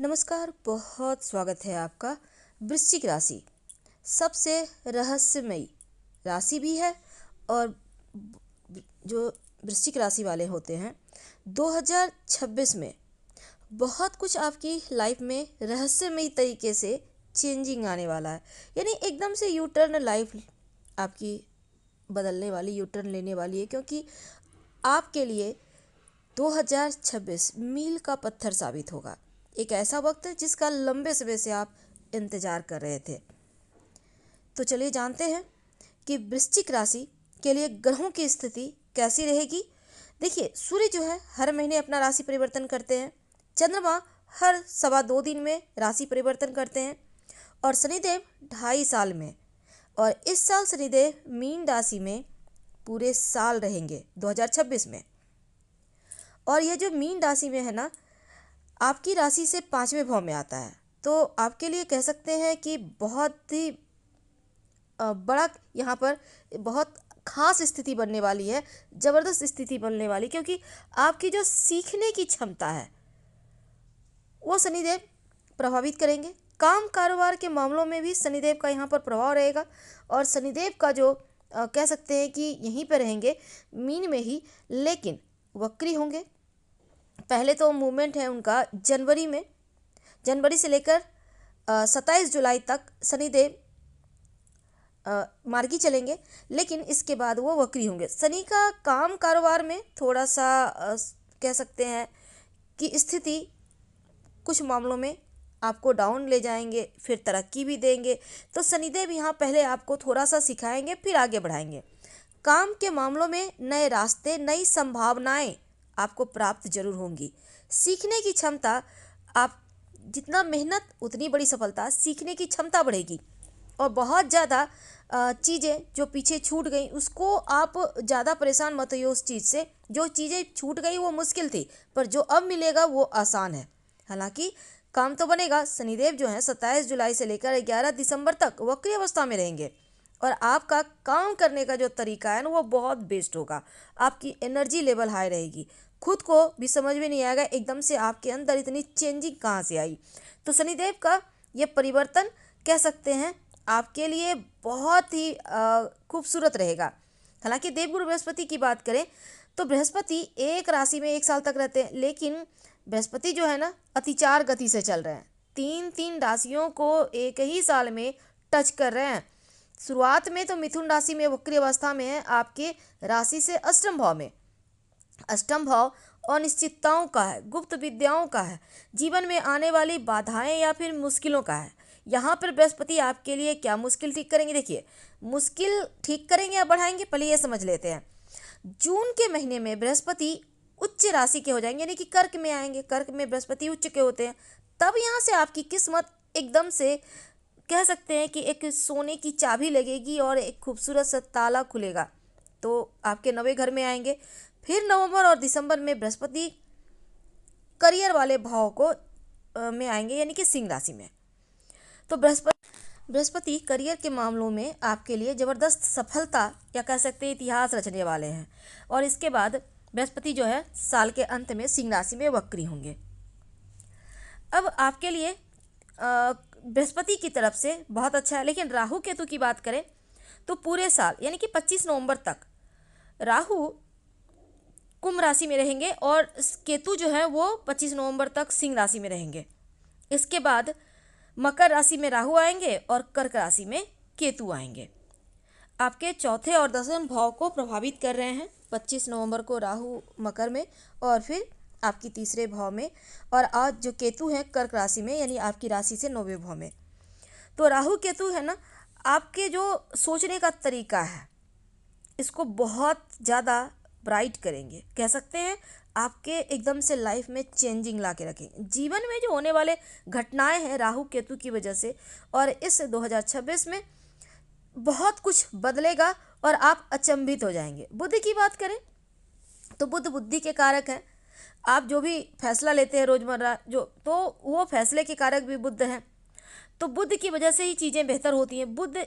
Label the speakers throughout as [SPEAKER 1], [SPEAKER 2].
[SPEAKER 1] नमस्कार, बहुत स्वागत है आपका। वृश्चिक राशि सबसे रहस्यमयी राशि भी है और जो वृश्चिक राशि वाले होते हैं 2026 में बहुत कुछ आपकी लाइफ में रहस्यमयी तरीके से चेंजिंग आने वाला है। यानी एकदम से यू टर्न लाइफ आपकी बदलने वाली, यू टर्न लेने वाली है, क्योंकि आपके लिए 2026 मील का पत्थर साबित होगा। एक ऐसा वक्त है जिसका लंबे समय से आप इंतजार कर रहे थे। तो चलिए जानते हैं कि वृश्चिक राशि के लिए ग्रहों की स्थिति कैसी रहेगी। देखिए, सूर्य जो है हर महीने अपना राशि परिवर्तन करते हैं, चंद्रमा हर 2.25 दिन में राशि परिवर्तन करते हैं और शनिदेव 2.5 साल में। और इस साल शनिदेव मीन राशि में पूरे साल रहेंगे 2026 में। और ये जो मीन राशि में है ना, आपकी राशि से 5वें भाव में आता है। तो आपके लिए कह सकते हैं कि बहुत ही बड़ा यहाँ पर बहुत खास स्थिति बनने वाली है, ज़बरदस्त स्थिति बनने वाली, क्योंकि आपकी जो सीखने की क्षमता है वो शनिदेव प्रभावित करेंगे। काम कारोबार के मामलों में भी शनिदेव का यहाँ पर प्रभाव रहेगा और शनिदेव का जो कह सकते हैं कि यहीं पर रहेंगे मीन में ही, लेकिन वक्री होंगे। पहले तो मूवमेंट है उनका जनवरी से लेकर 27 जुलाई तक शनिदेव मार्गी चलेंगे, लेकिन इसके बाद वो वक्री होंगे। शनि का काम कारोबार में थोड़ा सा कह सकते हैं कि स्थिति कुछ मामलों में आपको डाउन ले जाएंगे, फिर तरक्की भी देंगे। तो शनिदेव यहाँ पहले आपको थोड़ा सा सिखाएंगे, फिर आगे बढ़ाएंगे। काम के मामलों में नए रास्ते, नई संभावनाएं आपको प्राप्त जरूर होंगी। सीखने की क्षमता, आप जितना मेहनत उतनी बड़ी सफलता। सीखने की क्षमता बढ़ेगी और बहुत ज़्यादा चीज़ें जो पीछे छूट गई उसको आप ज़्यादा परेशान मत होइए उस चीज़ से। जो चीज़ें छूट गई वो मुश्किल थी, पर जो अब मिलेगा वो आसान है। हालांकि काम तो बनेगा। शनिदेव जो है 27 जुलाई से लेकर 11 दिसंबर तक वक्री अवस्था में रहेंगे और आपका काम करने का जो तरीका है ना वो बहुत बेस्ट होगा। आपकी एनर्जी लेवल हाई रहेगी, खुद को भी समझ में नहीं आएगा एकदम से आपके अंदर इतनी चेंजिंग कहाँ से आई। तो शनिदेव का ये परिवर्तन कह सकते हैं आपके लिए बहुत ही खूबसूरत रहेगा। हालांकि देवगुरु बृहस्पति की बात करें तो बृहस्पति एक राशि में 1 साल तक रहते हैं, लेकिन बृहस्पति जो है ना अतिचार गति से चल रहे हैं। 3 राशियों को एक ही साल में टच कर रहे हैं। शुरुआत में तो मिथुन राशि में वक्री अवस्था में है, आपके राशि से अष्टम भाव में। अष्टम भाव अनिश्चितताओं का है, गुप्त विद्याओं का है, जीवन में आने वाली बाधाएं या फिर मुश्किलों का है। यहाँ पर बृहस्पति आपके लिए क्या मुश्किल ठीक करेंगे। देखिए, मुश्किल ठीक करेंगे या बढ़ाएंगे, पहले ये समझ लेते हैं। जून के महीने में बृहस्पति उच्च राशि के हो जाएंगे, यानी कि कर्क में आएंगे। कर्क में बृहस्पति उच्च के होते हैं। तब यहाँ से आपकी किस्मत एकदम से कह सकते हैं कि एक सोने की चाबी लगेगी और एक खूबसूरत सा ताला खुलेगा। तो आपके 9वें घर में आएंगे। फिर नवंबर और दिसंबर में बृहस्पति करियर वाले भाव को में आएंगे, यानी कि सिंह राशि में। तो बृहस्पति करियर के मामलों में आपके लिए ज़बरदस्त सफलता या कह सकते हैं इतिहास रचने वाले हैं। और इसके बाद बृहस्पति जो है साल के अंत में सिंह राशि में वक्री होंगे। अब आपके लिए बृहस्पति की तरफ से बहुत अच्छा है, लेकिन राहु केतु की बात करें तो पूरे साल यानी कि 25 नवंबर तक राहु कुंभ राशि में रहेंगे और केतु जो है वो 25 नवंबर तक सिंह राशि में रहेंगे। इसके बाद मकर राशि में राहु आएंगे और कर्क राशि में केतु आएंगे। आपके चौथे और 10वें भाव को प्रभावित कर रहे हैं। 25 नवंबर को राहु मकर में और फिर आपकी तीसरे भाव में, और आज जो केतु है कर्क राशि में, यानी आपकी राशि से 9वें भाव में। तो राहु केतु है ना, आपके जो सोचने का तरीका है इसको बहुत ज़्यादा ब्राइट करेंगे। कह सकते हैं आपके एकदम से लाइफ में चेंजिंग ला के रखेंगे। जीवन में जो होने वाले घटनाएं हैं राहु केतु की वजह से, और इस 2026 में बहुत कुछ बदलेगा और आप अचंभित हो जाएंगे। बुद्ध की बात करें तो बुद्ध बुद्धि के कारक हैं। आप जो भी फैसला लेते हैं रोज़मर्रा तो वो फैसले के कारक भी बुद्ध हैं। तो बुद्ध की वजह से ही चीज़ें बेहतर होती हैं। बुद्ध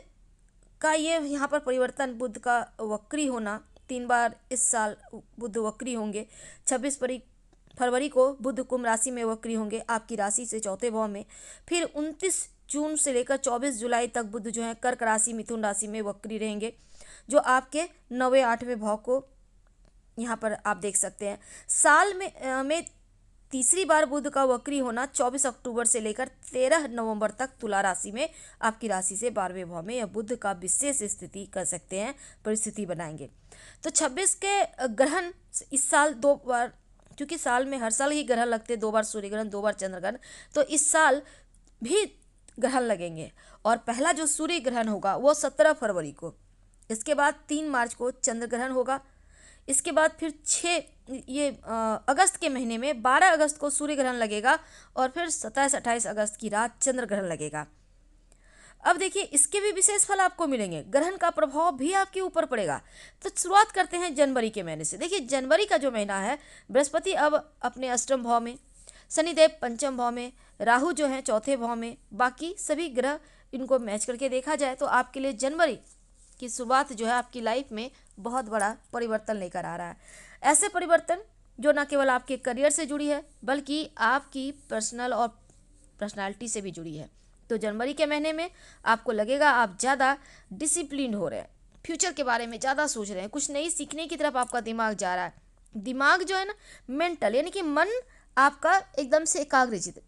[SPEAKER 1] का ये यहाँ पर परिवर्तन, बुद्ध का वक्री होना 3 बार इस साल बुद्ध वक्री होंगे। फरवरी को बुध कुंभ राशि में वक्री होंगे, आपकी राशि से चौथे भाव में। फिर 29 जून से लेकर 24 जुलाई तक बुध जो है कर्क राशि मिथुन राशि में वक्री रहेंगे, जो आपके 9वें 8वें भाव को यहाँ पर आप देख सकते हैं। साल में तीसरी बार बुध का वक्री होना 24 अक्टूबर से लेकर 13 नवंबर तक तुला राशि में आपकी राशि से 12वें भाव में यह बुध का विशेष स्थिति कर सकते हैं, परिस्थिति बनाएंगे। तो 26 के ग्रहण इस साल 2 बार, क्योंकि साल में हर साल ही ग्रहण लगते, 2 बार सूर्य ग्रहण 2 बार चंद्र ग्रहण, तो इस साल भी ग्रहण लगेंगे। और पहला जो सूर्य ग्रहण होगा वो 17 फरवरी को, इसके बाद 3 मार्च को चंद्र ग्रहण होगा, इसके बाद फिर 6 अगस्त के महीने में 12 अगस्त को सूर्य ग्रहण लगेगा, और फिर 27-28 अगस्त की रात चंद्र ग्रहण लगेगा। अब देखिए इसके भी विशेष फल आपको मिलेंगे, ग्रहण का प्रभाव भी आपके ऊपर पड़ेगा। तो शुरुआत करते हैं जनवरी के महीने से। देखिए जनवरी का जो महीना है, बृहस्पति अब अपने अष्टम भाव में, शनिदेव पंचम भाव में, राहु जो है चौथे भाव में, बाकी सभी ग्रह इनको मैच करके देखा जाए तो आपके लिए जनवरी की शुरुआत जो है आपकी लाइफ में बहुत बड़ा परिवर्तन लेकर आ रहा है। ऐसे परिवर्तन जो न केवल आपके करियर से जुड़ी है बल्कि आपकी पर्सनल और पर्सनालिटी से भी जुड़ी है। तो जनवरी के महीने में आपको लगेगा आप ज़्यादा डिसिप्लिन हो रहे हैं, फ्यूचर के बारे में ज़्यादा सोच रहे हैं, कुछ नई सीखने की तरफ आपका दिमाग जा रहा है। दिमाग जो है ना मेंटल, यानी कि मन आपका एकदम से एकाग्रचित,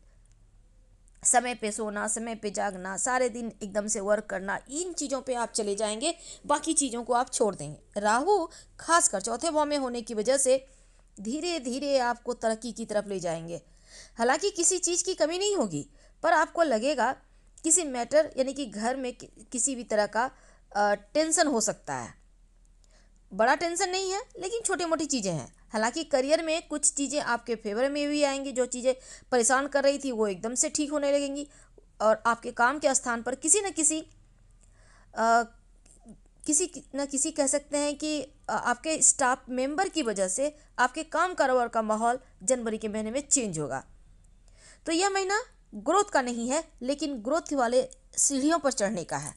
[SPEAKER 1] समय पे सोना, समय पे जागना, सारे दिन एकदम से वर्क करना, इन चीज़ों पे आप चले जाएंगे, बाकी चीज़ों को आप छोड़ देंगे। राहु खासकर चौथे भाव में होने की वजह से धीरे धीरे आपको तरक्की की तरफ ले जाएंगे। हालांकि किसी चीज़ की कमी नहीं होगी, पर आपको लगेगा किसी मैटर, यानी कि घर में किसी भी तरह का टेंशन हो सकता है। बड़ा टेंशन नहीं है लेकिन छोटी मोटी चीज़ें हैं। हालांकि करियर में कुछ चीज़ें आपके फेवर में भी आएंगी, जो चीज़ें परेशान कर रही थी वो एकदम से ठीक होने लगेंगी, और आपके काम के स्थान पर किसी न किसी कह सकते हैं कि आपके स्टाफ मेंबर की वजह से आपके काम कारोबार का माहौल जनवरी के महीने में चेंज होगा। तो यह महीना ग्रोथ का नहीं है लेकिन ग्रोथ वाले सीढ़ियों पर चढ़ने का है।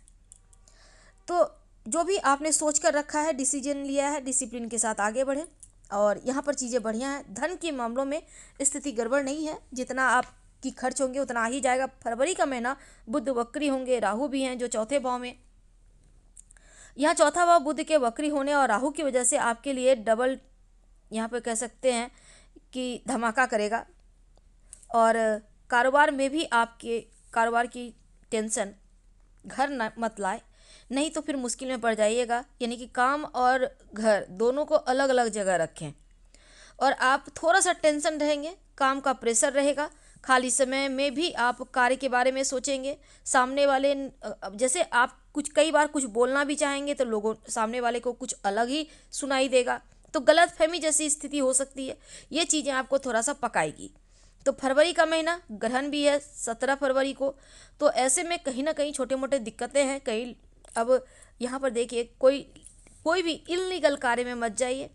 [SPEAKER 1] तो जो भी आपने सोच कर रखा है, डिसीजन लिया है, डिसिप्लिन के साथ आगे बढ़ें, और यहाँ पर चीज़ें बढ़िया हैं। धन के मामलों में स्थिति गड़बड़ नहीं है, जितना आपकी खर्च होंगे उतना आ ही जाएगा। फरवरी का महीना बुध वक्री होंगे, राहु भी हैं जो चौथे भाव में, यहाँ चौथा भाव बुध के वक्री होने और राहु की वजह से आपके लिए डबल, यहाँ पर कह सकते हैं कि धमाका करेगा। और कारोबार में भी आपके कारोबार की टेंशन घर न मत लाए, नहीं तो फिर मुश्किल में पड़ जाइएगा। यानी कि काम और घर दोनों को अलग अलग जगह रखें, और आप थोड़ा सा टेंशन रहेंगे, काम का प्रेशर रहेगा। खाली समय में भी आप कार्य के बारे में सोचेंगे। सामने वाले, जैसे आप कई बार कुछ बोलना भी चाहेंगे तो लोगों सामने वाले को कुछ अलग ही सुनाई देगा, तो गलत फहमी जैसी स्थिति हो सकती है। ये चीज़ें आपको थोड़ा सा पकाएगी। तो फरवरी का महीना ग्रहण भी है 17 फरवरी को, तो ऐसे में कहीं ना कहीं छोटे मोटे दिक्कतें हैं कहीं। अब यहाँ पर देखिए कोई भी इल्लीगल कार्य में मत जाइए,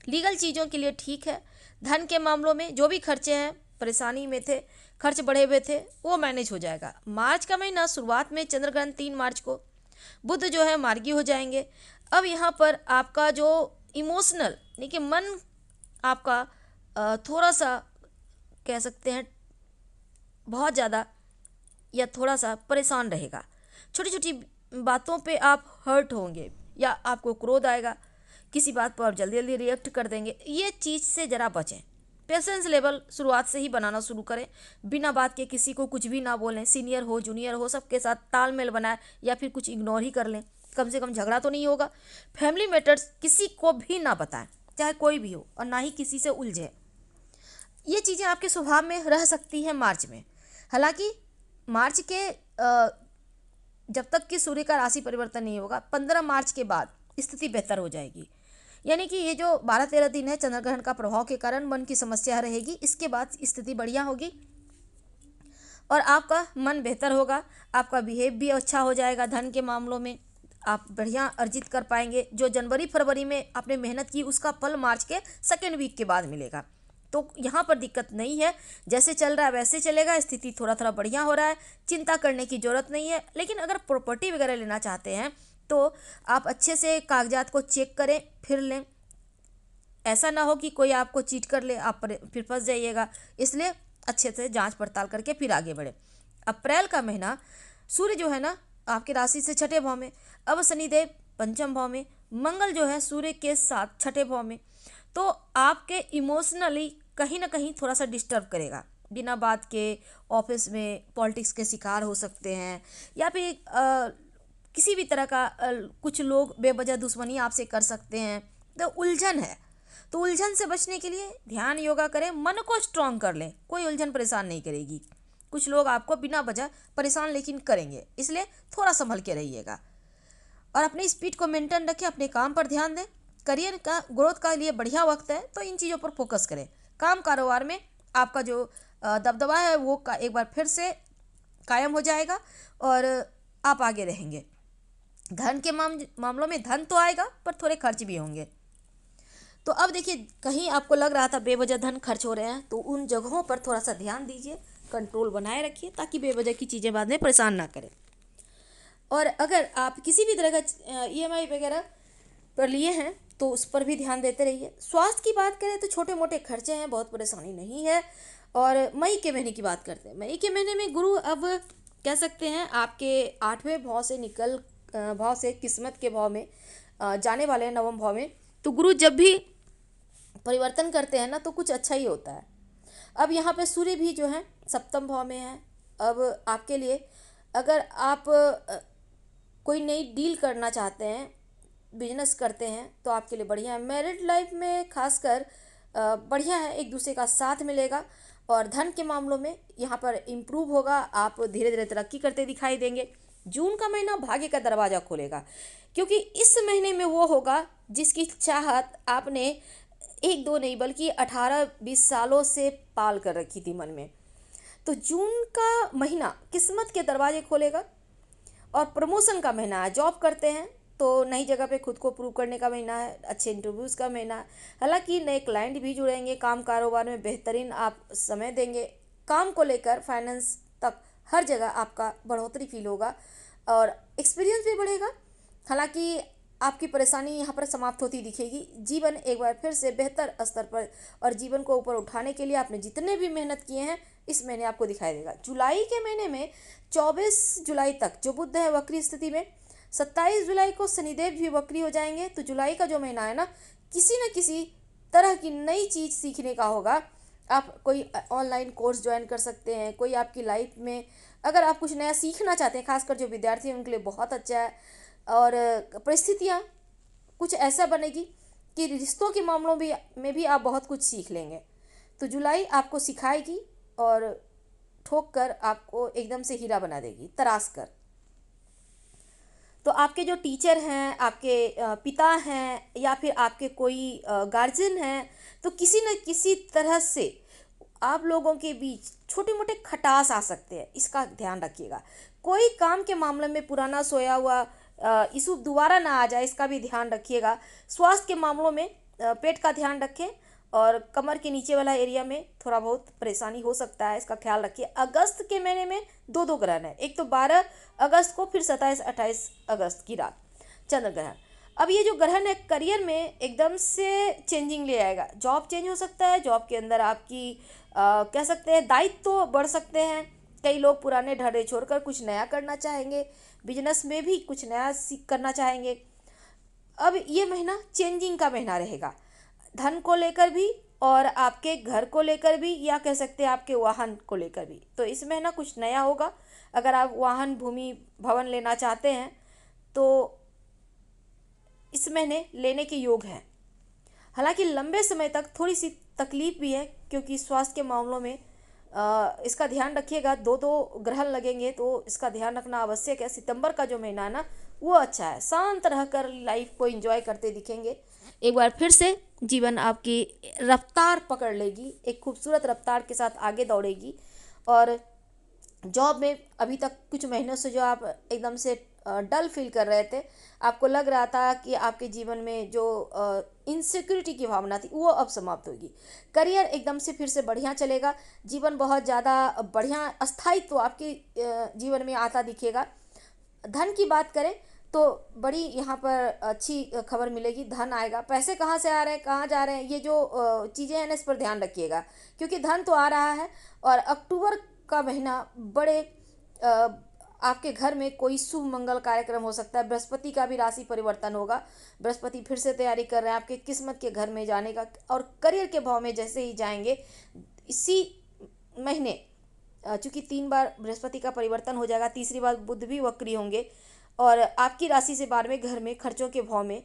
[SPEAKER 1] लीगल चीज़ों के लिए ठीक है। धन के मामलों में जो भी खर्चे हैं, परेशानी में थे, खर्च बढ़े हुए थे, वो मैनेज हो जाएगा। मार्च का महीना शुरुआत में चंद्रग्रहण 3 मार्च को, बुध जो है मार्गी हो जाएंगे। अब यहाँ पर आपका जो इमोशनल, यानी कि मन आपका थोड़ा सा कह सकते हैं बहुत ज़्यादा या थोड़ा सा परेशान रहेगा। छोटी छोटी बातों पे आप हर्ट होंगे या आपको क्रोध आएगा, किसी बात पर आप जल्दी जल्दी रिएक्ट कर देंगे। ये चीज़ से ज़रा बचें। पेशेंस लेवल शुरुआत से ही बनाना शुरू करें, बिना बात के किसी को कुछ भी ना बोलें। सीनियर हो जूनियर हो सबके साथ तालमेल बनाएं, या फिर कुछ इग्नोर ही कर लें, कम से कम झगड़ा तो नहीं होगा। फैमिली मैटर्स किसी को भी ना बताएं, चाहे कोई भी हो, और ना ही किसी से उलझे। ये चीज़ें आपके स्वभाव में रह सकती हैं मार्च में। हालांकि मार्च के जब तक कि सूर्य का राशि परिवर्तन नहीं होगा, 15 मार्च के बाद स्थिति बेहतर हो जाएगी। यानी कि ये जो 12-13 दिन है चंद्रग्रहण का प्रभाव के कारण मन की समस्या रहेगी, इसके बाद स्थिति बढ़िया होगी और आपका मन बेहतर होगा, आपका बिहेव भी अच्छा हो जाएगा। धन के मामलों में आप बढ़िया अर्जित कर पाएंगे। जो जनवरी फरवरी में आपने मेहनत की उसका फल मार्च के सेकेंड वीक के बाद मिलेगा। तो यहाँ पर दिक्कत नहीं है, जैसे चल रहा है वैसे चलेगा। स्थिति थोड़ा थोड़ा बढ़िया हो रहा है, चिंता करने की ज़रूरत नहीं है। लेकिन अगर प्रॉपर्टी वगैरह लेना चाहते हैं तो आप अच्छे से कागजात को चेक करें, फिर लें। ऐसा ना हो कि कोई आपको चीट कर ले, आप फिर फंस जाइएगा। इसलिए अच्छे से जांच पड़ताल करके फिर आगे बढ़े। अप्रैल का महीना सूर्य जो है ना आपके राशि से छठे भाव में, अब शनिदेव पंचम भाव में, मंगल जो है सूर्य के साथ छठे भाव में, तो आपके इमोशनली कहीं ना कहीं थोड़ा सा डिस्टर्ब करेगा। बिना बात के ऑफिस में पॉलिटिक्स के शिकार हो सकते हैं, या फिर किसी भी तरह का कुछ लोग बेवजह दुश्मनी आपसे कर सकते हैं। तो उलझन है, तो उलझन से बचने के लिए ध्यान योगा करें, मन को स्ट्रांग कर लें, कोई उलझन परेशान नहीं करेगी। कुछ लोग आपको बिना वजह परेशान लेकिन करेंगे, इसलिए थोड़ा संभल के रहिएगा और अपनी स्पीड को मेंटेन रखें, अपने काम पर ध्यान दें। करियर का ग्रोथ का लिए बढ़िया वक्त है, तो इन चीज़ों पर फोकस करें। काम कारोबार में आपका जो दबदबा है वो एक बार फिर से कायम हो जाएगा और आप आगे रहेंगे। धन के मामलों में धन तो आएगा पर थोड़े खर्च भी होंगे। तो अब देखिए, कहीं आपको लग रहा था बेवजह धन खर्च हो रहे हैं, तो उन जगहों पर थोड़ा सा ध्यान दीजिए, कंट्रोल बनाए रखिए, ताकि बेवजह की चीज़ें बाद में परेशान ना करें। और अगर आप किसी भी तरह का EMI वगैरह पर लिए हैं तो उस पर भी ध्यान देते रहिए। स्वास्थ्य की बात करें तो छोटे मोटे खर्चे हैं, बहुत परेशानी नहीं है। और मई के महीने की बात करते हैं। मई के महीने में गुरु अब कह सकते हैं आपके 8वें भाव से भाव से किस्मत के भाव में जाने वाले हैं, 9वें भाव में। तो गुरु जब भी परिवर्तन करते हैं ना तो कुछ अच्छा ही होता है। अब यहाँ पे सूर्य भी जो है 7वें भाव में है। अब आपके लिए अगर आप कोई नई डील करना चाहते हैं, बिजनेस करते हैं, तो आपके लिए बढ़िया है। मैरिड लाइफ में खासकर बढ़िया है, एक दूसरे का साथ मिलेगा। और धन के मामलों में यहाँ पर इम्प्रूव होगा, आप धीरे धीरे तरक्की करते दिखाई देंगे। जून का महीना भाग्य का दरवाज़ा खोलेगा, क्योंकि इस महीने में वो होगा जिसकी चाहत आपने 1-2 नहीं बल्कि 18-20 सालों से पाल कर रखी थी मन में। तो जून का महीना किस्मत के दरवाजे खोलेगा। और प्रमोशन का महीना है, जॉब करते हैं तो नई जगह पे खुद को प्रूव करने का महीना है, अच्छे इंटरव्यूज़ का महीना है। हालांकि नए क्लाइंट भी जुड़ेंगे, काम कारोबार में बेहतरीन आप समय देंगे। काम को लेकर फाइनेंस तक हर जगह आपका बढ़ोतरी फील होगा और एक्सपीरियंस भी बढ़ेगा। हालांकि आपकी परेशानी यहाँ पर समाप्त होती दिखेगी। जीवन एक बार फिर से बेहतर स्तर पर और जीवन को ऊपर उठाने के लिए आपने जितने भी मेहनत किए हैं इस महीने आपको दिखाई देगा। जुलाई के महीने में 24 जुलाई तक जो बुध है वक्री स्थिति में, 27 जुलाई को शनिदेव भी वक्री हो जाएंगे। तो जुलाई का जो महीना है ना, किसी न किसी तरह की नई चीज़ सीखने का होगा। आप कोई ऑनलाइन कोर्स ज्वाइन कर सकते हैं, कोई आपकी लाइफ में अगर आप कुछ नया सीखना चाहते हैं, खासकर जो विद्यार्थी हैं उनके लिए बहुत अच्छा है। और परिस्थितियाँ कुछ ऐसा बनेगी कि रिश्तों के मामलों में भी आप बहुत कुछ सीख लेंगे। तो जुलाई आपको सिखाएगी और ठोक कर आपको एकदम से हीरा बना देगी, तराश कर। तो आपके जो टीचर हैं, आपके पिता हैं, या फिर आपके कोई गार्जियन हैं, तो किसी न किसी तरह से आप लोगों के बीच छोटे मोटे खटास आ सकते हैं, इसका ध्यान रखिएगा। कोई काम के मामले में पुराना सोया हुआ इशू दोबारा ना आ जाए, इसका भी ध्यान रखिएगा। स्वास्थ्य के मामलों में पेट का ध्यान रखें और कमर के नीचे वाला एरिया में थोड़ा बहुत परेशानी हो सकता है, इसका ख्याल रखिए। अगस्त के महीने में दो ग्रहण है, एक तो 12 अगस्त को, फिर 27-28 अगस्त की रात चंद्र ग्रहण। अब ये जो ग्रहण है करियर में एकदम से चेंजिंग ले आएगा। जॉब चेंज हो सकता है, जॉब के अंदर आपकी कह सकते हैं दायित्व तो बढ़ सकते हैं। कई लोग पुराने ढर्रे छोड़कर कुछ नया करना चाहेंगे, बिजनेस में भी कुछ नया करना चाहेंगे। अब ये महीना चेंजिंग का महीना रहेगा, धन को लेकर भी और आपके घर को लेकर भी, या कह सकते हैं आपके वाहन को लेकर भी। तो इस महीना कुछ नया होगा। अगर आप वाहन, भूमि, भवन लेना चाहते हैं तो इस महीने लेने के योग हैं। हालांकि लंबे समय तक थोड़ी सी तकलीफ भी है, क्योंकि स्वास्थ्य के मामलों में इसका ध्यान रखिएगा। दो ग्रहण लगेंगे तो इसका ध्यान रखना आवश्यक है। सितंबर का जो महीना है ना वो अच्छा है, शांत रहकर लाइफ को एंजॉय करते दिखेंगे। एक बार फिर से जीवन आपकी रफ्तार पकड़ लेगी, एक खूबसूरत रफ्तार के साथ आगे दौड़ेगी। और जॉब में अभी तक कुछ महीनों से जो आप एकदम से डल फील कर रहे थे, आपको लग रहा था कि आपके जीवन में जो इनसिक्योरिटी की भावना थी वो अब समाप्त होगी। करियर एकदम से फिर से बढ़िया चलेगा, जीवन बहुत ज़्यादा बढ़िया स्थायित्व आपके जीवन में आता दिखेगा। धन की बात करें तो बड़ी यहाँ पर अच्छी खबर मिलेगी, धन आएगा। पैसे कहाँ से आ रहे हैं, कहाँ जा रहे हैं, ये जो चीज़ें हैं ना, इस पर ध्यान रखिएगा, क्योंकि धन तो आ रहा है। और अक्टूबर का महीना बड़े अ, आपके घर में कोई शुभ मंगल कार्यक्रम हो सकता है। बृहस्पति का भी राशि परिवर्तन होगा, बृहस्पति फिर से तैयारी कर रहे हैं आपके किस्मत के घर में जाने का। और करियर के भाव में जैसे ही जाएंगे इसी महीने, चूंकि 3 बार बृहस्पति का परिवर्तन हो जाएगा, तीसरी बार बुध भी वक्री होंगे और आपकी राशि से 12वें घर में खर्चों के भाव में।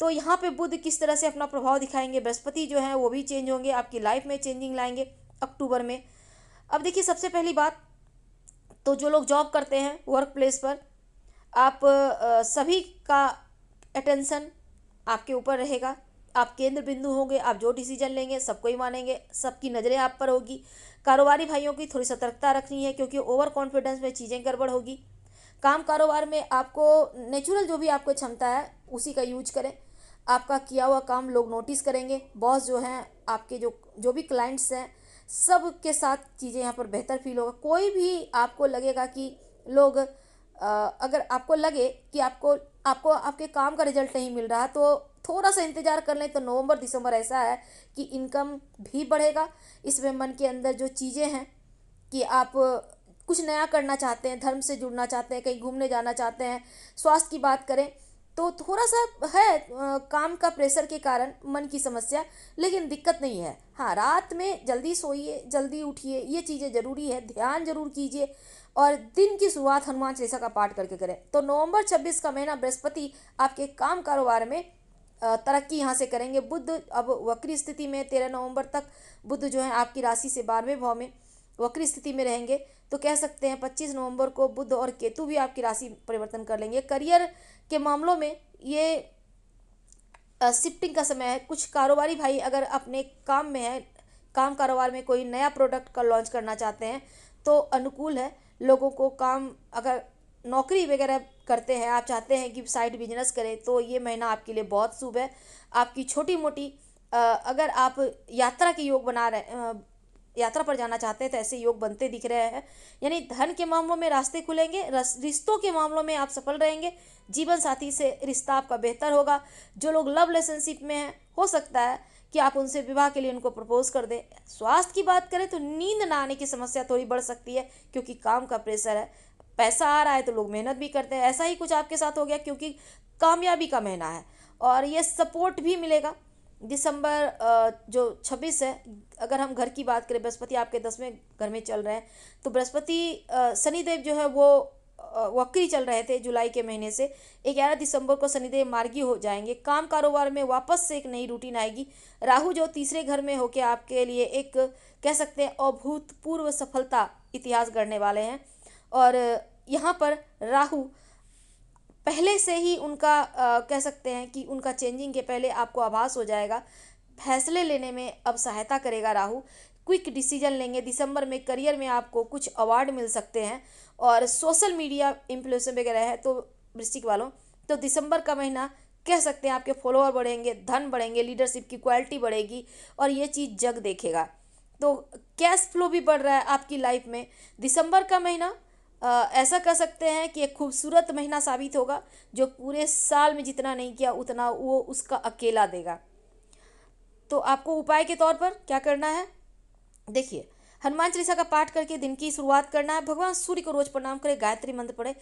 [SPEAKER 1] तो यहाँ पे बुध किस तरह से अपना प्रभाव दिखाएंगे, बृहस्पति जो है वो भी चेंज होंगे, आपकी लाइफ में चेंजिंग लाएंगे अक्टूबर में। अब देखिए, सबसे पहली बात तो जो लोग जॉब करते हैं वर्क प्लेस पर, आप सभी का अटेंशन आपके ऊपर रहेगा, आप केंद्र बिंदु होंगे, आप जो डिसीजन लेंगे सबको ही मानेंगे, सबकी नज़रें आप पर होगी। कारोबारी भाइयों की थोड़ी सतर्कता रखनी है, क्योंकि ओवर कॉन्फिडेंस में चीज़ें गड़बड़ होगी। काम कारोबार में आपको नेचुरल जो भी आपको क्षमता है उसी का यूज करें। आपका किया हुआ काम लोग नोटिस करेंगे, बॉस जो हैं आपके, जो जो भी क्लाइंट्स हैं, सब के साथ चीज़ें यहाँ पर बेहतर फील होगा। कोई भी आपको लगेगा कि लोग अगर आपको लगे कि आपको आपको आपके काम का रिजल्ट नहीं मिल रहा, तो थोड़ा सा इंतज़ार कर लें। तो नवंबर दिसंबर ऐसा है कि इनकम भी बढ़ेगा। इसमें मन के अंदर जो चीज़ें हैं कि आप कुछ नया करना चाहते हैं, धर्म से जुड़ना चाहते हैं, कहीं घूमने जाना चाहते हैं, स्वास्थ्य की बात करें तो थोड़ा सा है काम का प्रेशर के कारण मन की समस्या, लेकिन दिक्कत नहीं है। हाँ, रात में जल्दी सोइए, जल्दी उठिए, ये चीज़ें ज़रूरी है, ध्यान जरूर कीजिए और दिन की शुरुआत हनुमान चालीसा का पाठ करके करें। तो नवंबर 26 का महीना बृहस्पति आपके काम कारोबार में तरक्की यहाँ से करेंगे। बुध अब वक्री स्थिति में 13 नवंबर तक बुध जो है आपकी राशि से 12वें भाव में वक्री स्थिति में रहेंगे। तो कह सकते हैं 25 नवंबर को बुध और केतु भी आपकी राशि परिवर्तन कर लेंगे। करियर के मामलों में ये शिफ्टिंग का समय है। कुछ कारोबारी भाई अगर अपने काम में है, काम कारोबार में कोई नया प्रोडक्ट का लॉन्च करना चाहते हैं तो अनुकूल है। लोगों को काम, अगर नौकरी वगैरह करते हैं, आप चाहते हैं कि साइड बिजनेस करें, तो ये महीना आपके लिए बहुत शुभ है। आपकी छोटी मोटी अगर आप यात्रा के योग बना रहे, यात्रा पर जाना चाहते हैं, तो ऐसे योग बनते दिख रहे हैं। यानी धन के मामलों में रास्ते खुलेंगे, रिश्तों के मामलों में आप सफल रहेंगे, जीवन साथी से रिश्ता आपका बेहतर होगा। जो लोग लव रिलेशनशिप में हैं, हो सकता है कि आप उनसे विवाह के लिए उनको प्रपोज कर दें। स्वास्थ्य की बात करें तो नींद ना आने की समस्या थोड़ी बढ़ सकती है, क्योंकि काम का प्रेशर है। पैसा आ रहा है तो लोग मेहनत भी करते हैं, ऐसा ही कुछ आपके साथ हो गया, क्योंकि कामयाबी का महीना है और ये सपोर्ट भी मिलेगा। दिसंबर जो 26 है, अगर हम घर की बात करें, बृहस्पति आपके 10वें घर में चल रहे हैं। तो बृहस्पति शनिदेव जो है वो वक्री चल रहे थे जुलाई के महीने से। 11 दिसंबर को शनिदेव मार्गी हो जाएंगे। काम कारोबार में वापस से एक नई रूटीन आएगी। राहु जो तीसरे घर में होकर आपके लिए एक, कह सकते हैं, अभूतपूर्व सफलता इतिहास गढ़ने वाले हैं। और यहाँ पर राहु पहले से ही उनका कह सकते हैं कि उनका चेंजिंग के पहले आपको आभास हो जाएगा। फैसले लेने में अब सहायता करेगा राहु, क्विक डिसीजन लेंगे। दिसंबर में करियर में आपको कुछ अवार्ड मिल सकते हैं और सोशल मीडिया इन्फ्लुएंसर वगैरह है तो वृश्चिक वालों, तो दिसंबर का महीना कह सकते हैं आपके फॉलोअर बढ़ेंगे, धन बढ़ेंगे, लीडरशिप की क्वालिटी बढ़ेगी और ये चीज़ जग देखेगा। तो कैश फ्लो भी बढ़ रहा है आपकी लाइफ में। दिसंबर का महीना ऐसा कह सकते हैं कि एक खूबसूरत महीना साबित होगा, जो पूरे साल में जितना नहीं किया उतना वो उसका अकेला देगा। तो आपको उपाय के तौर पर क्या करना है, देखिए, हनुमान चालीसा का पाठ करके दिन की शुरुआत करना है। भगवान सूर्य को रोज प्रणाम करें, गायत्री मंत्र पढ़े,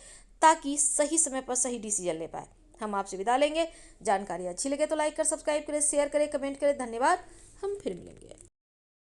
[SPEAKER 1] ताकि सही समय पर सही डिसीजन ले पाए। हम आपसे विदा लेंगे। जानकारी अच्छी लगे तो लाइक कर, सब्सक्राइब करें, शेयर करें, कमेंट करें। धन्यवाद। हम फिर मिलेंगे।